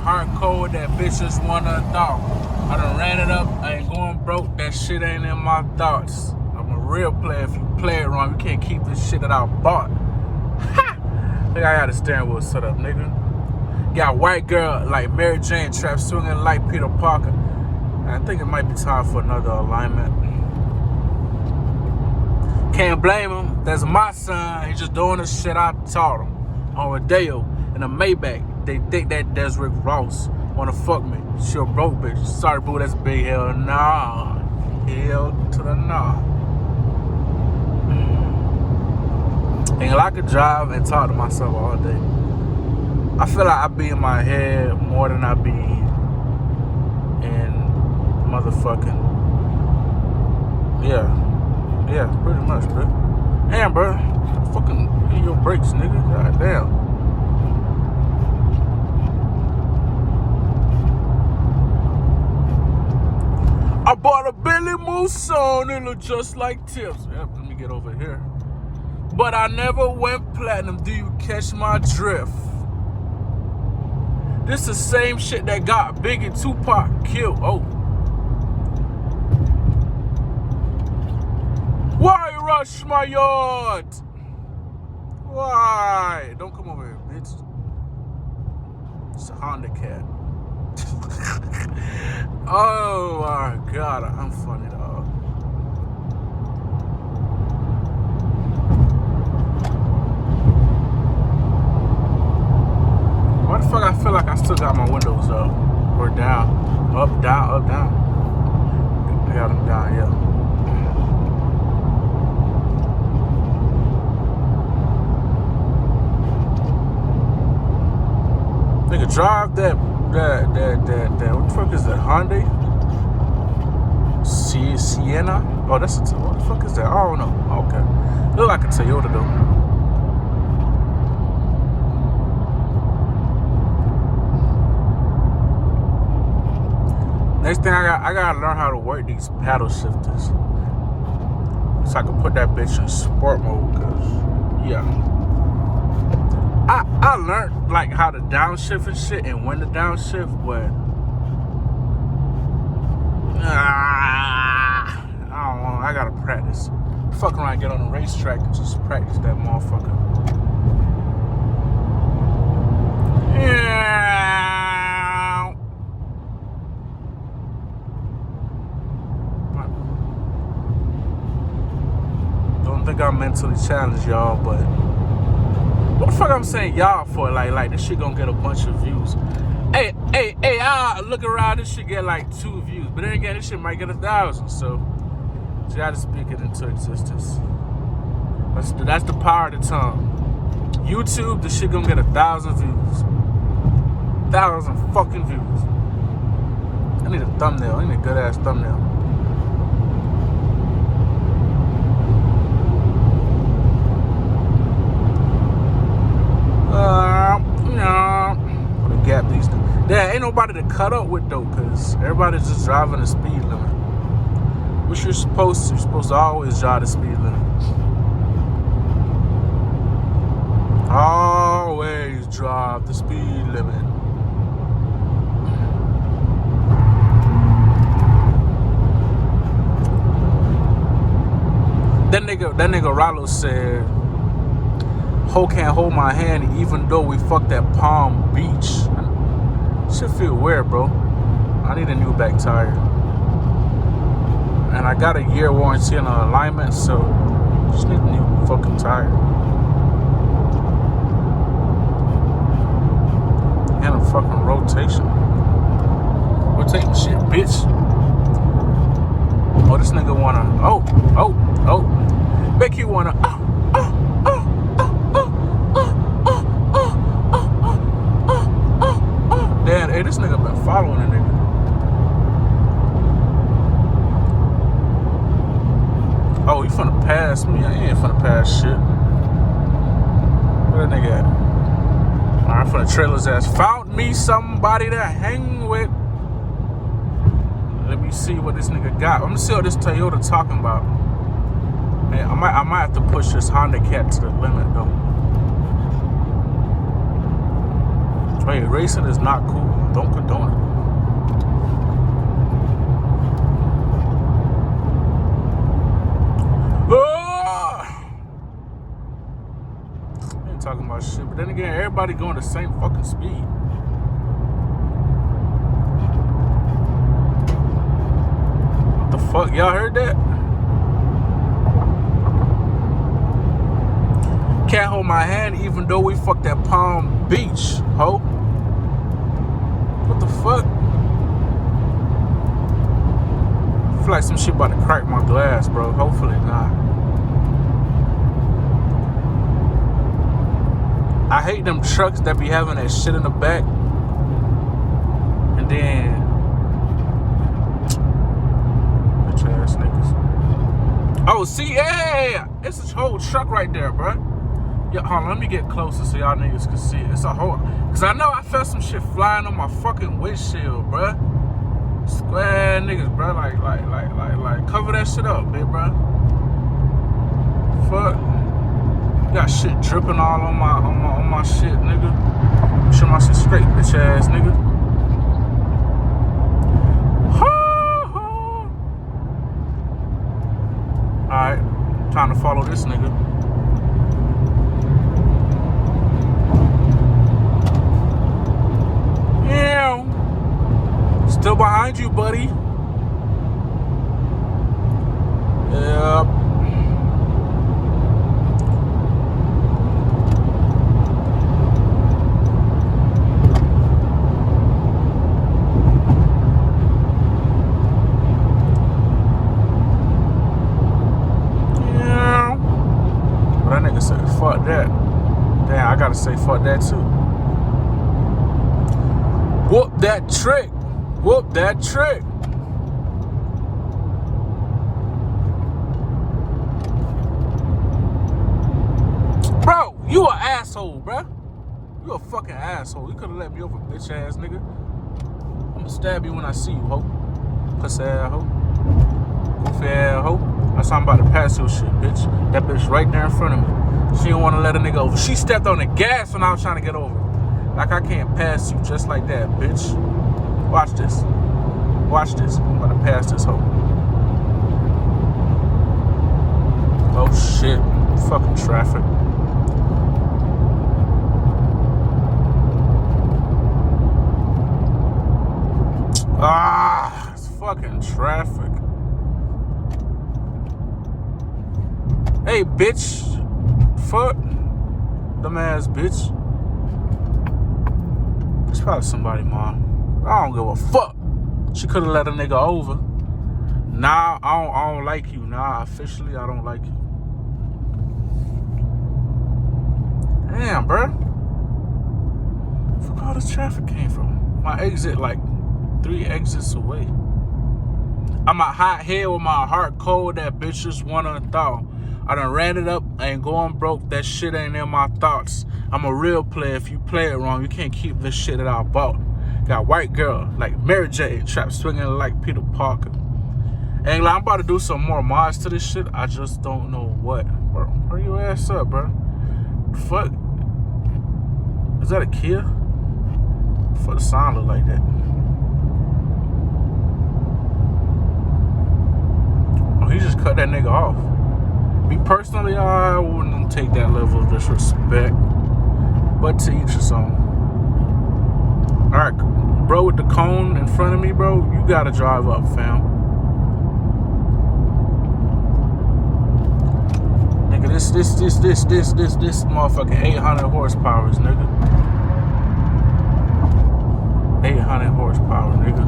heart cold, that bitch just wanna adopt. I done ran it up, I ain't going broke, that shit ain't in my thoughts. I'm a real player, if you play it wrong, you can't keep this shit that I bought. Ha! Think I got the steering wheel set up, nigga. Got white girl like Mary Jane trap swinging like Peter Parker. I think it might be time for another alignment. Can't blame him, that's my son, he just doing the shit I taught him. On Rodeo in a Maybach, they think that that's Rick Ross. Wanna fuck me, she a broke bitch. Sorry boo, that's big hell nah. Hell to the nah. And I could drive and talk to myself all day. I feel like I be in my head more than I be in motherfucking. Yeah, pretty much, bro. Damn, bro, fucking hit your brakes, nigga. God damn. I bought a Billy Mousson, it look just like tips. Yep, let me get over here. But I never went platinum, do you catch my drift? This the same shit that got Biggie Tupac killed. Oh. Why rush my yard? Why? Don't come over here, bitch. It's a Honda cat. Oh my God, I'm funny, dog. Why the fuck I feel like I still got my windows up or down? Up, down, up, down. I got them down, yeah. Nigga, drive that, what the fuck is that, Hyundai? Sienna? Oh, that's a, what the fuck is that? I don't know. Okay. Look like a Toyota, though. Next thing I gotta learn how to work these paddle shifters. So I can put that bitch in sport mode, cause, yeah. I learned like how to downshift and shit and when to downshift, but I don't know, I gotta practice. Fuck around, get on the racetrack and just practice that motherfucker. Yeah. Don't think I'm mentally challenged, y'all, but what the fuck I'm saying y'all for? Like this shit gonna get a bunch of views. Hey, I look around, this shit get like 2 views. But then again, this shit might get 1,000. So you gotta speak it into existence. That's the power of the tongue. YouTube, this shit gonna get 1,000 views. 1,000 fucking views. I need a thumbnail. I need a good ass thumbnail. Gap these. There ain't nobody to cut up with though, cause everybody's just driving the speed limit. Which you're supposed to always drive the speed limit. Always drive the speed limit. That nigga Rollo said, Ho can't hold my hand even though we fucked at Palm Beach. Shit feel weird, bro. I need a new back tire. And I got a year warranty on the alignment, so just need a new fucking tire. And a fucking rotation. Rotating shit, bitch. Oh, this nigga wanna, oh. Becky wanna, Damn, hey, this nigga been following a nigga. Oh, you finna pass me? I ain't finna pass shit. Where that nigga at? Alright, I'm finna trail his ass. Found me somebody to hang with. Let me see what this nigga got. I'm gonna see what this Toyota talking about. Hey, I might have to push this Honda cat to the limit though. Wait, racing is not cool. Don't condone it. I ain't talking about shit, but then again, everybody going the same fucking speed. What the fuck? Y'all heard that? Can't hold my hand even though we fucked at Palm Beach, ho. What the fuck? I feel like some shit about to crack my glass, bro. Hopefully not. I hate them trucks that be having that shit in the back. And then bitch ass niggas. Oh, see, yeah, it's a whole truck right there, bro. Yeah, hold on, let me get closer so y'all niggas can see it. It's a whole, cause I know I felt some shit flying on my fucking windshield, bruh. Square niggas, bruh. Like, cover that shit up, big bruh. Fuck. Got shit dripping all on my shit, nigga. Make sure my shit straight, bitch ass nigga. Alright, time to follow this nigga. Still behind you, buddy. Yep. Yeah. But that nigga said, fuck that. Damn, I gotta say fuck that too. Whoop that trick. Whoop that trick. Bro, you an asshole, bro. You a fucking asshole. You could've let me over, bitch ass nigga. I'ma stab you when I see you, ho. Pussy ass ho. Goofy ass ho. That's how I'm about to pass your shit, bitch. That bitch right there in front of me. She didn't wanna let a nigga over. She stepped on the gas when I was trying to get over. Like I can't pass you just like that, bitch. Watch this. Watch this. I'm about to pass this hoe. Oh shit. Fucking traffic. Ah, it's fucking traffic. Hey, bitch. Fuck. Dumbass bitch. It's probably somebody, mom. I don't give a fuck. She could have let a nigga over. Nah, I don't like you. Nah, officially, I don't like you. Damn, bruh. Fuck all this traffic came from. My exit, like 3 exits away. I'm a hot head with my heart cold. That bitch just wanna thaw. I done ran it up. I ain't going broke. That shit ain't in my thoughts. I'm a real player. If you play it wrong, you can't keep this shit that I bought. Got white girl like Mary J. Trap swinging like Peter Parker. And like, I'm about to do some more mods to this shit. I just don't know what. Bro, hurry your ass up, bro. Fuck. Is that a Kia? For the sound look like that. Oh, he just cut that nigga off. Me personally, I wouldn't take that level of disrespect. But to each his own. Alright, bro, with the cone in front of me, bro, you gotta drive up, fam. Nigga, this motherfucking 800 horsepower, nigga. 800 horsepower, nigga.